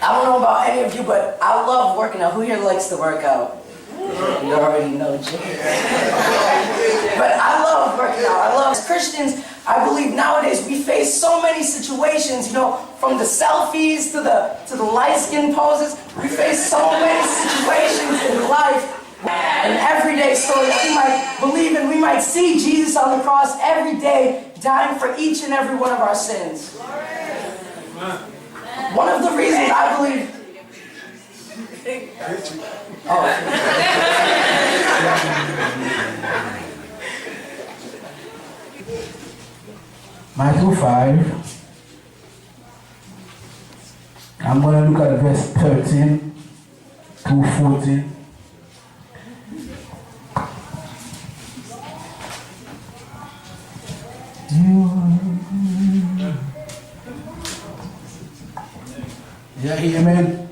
I don't know about any of you, but I love working out. Who here likes to work out? You already know, Jim. But I love working out. I love, as Christians, I believe nowadays we face so many situations, you know, from the selfies to the light skin poses. We face so many situations in life, an everyday story that we might believe in. We might see Jesus on the cross every day, dying for each and every one of our sins. One of the reasons I believe... Matthew 5. I'm going to look at verse 13 to 14. Yeah, amen.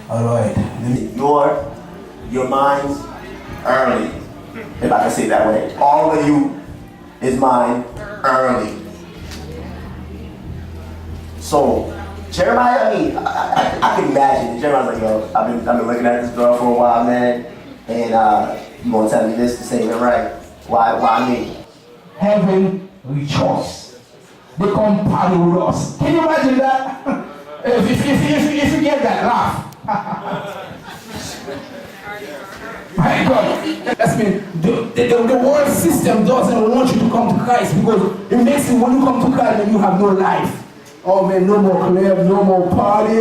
All right. Your mind's early, if I can say it that way. All of you is mine early. So Jeremiah, I can imagine. Jeremiah's like, yo, I've been looking at this girl for a while, man, and you gonna tell me this ain't right? Why me? Heaven rejoice. They compare with us. Can you imagine that? if you get that laugh. My God, that's mean the world system doesn't want you to come to Christ because it makes it when you come to Christ then you have no life. Oh man, no more club, no more party,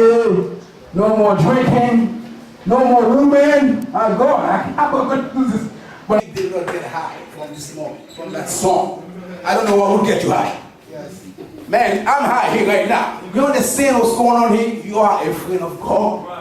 no more drinking, no more women. Oh God, I'm going to do this. But he did not get high from this moment, from that song. I don't know what will get you high. Man, I'm high here right now. You understand what's going on here? You are a friend of God.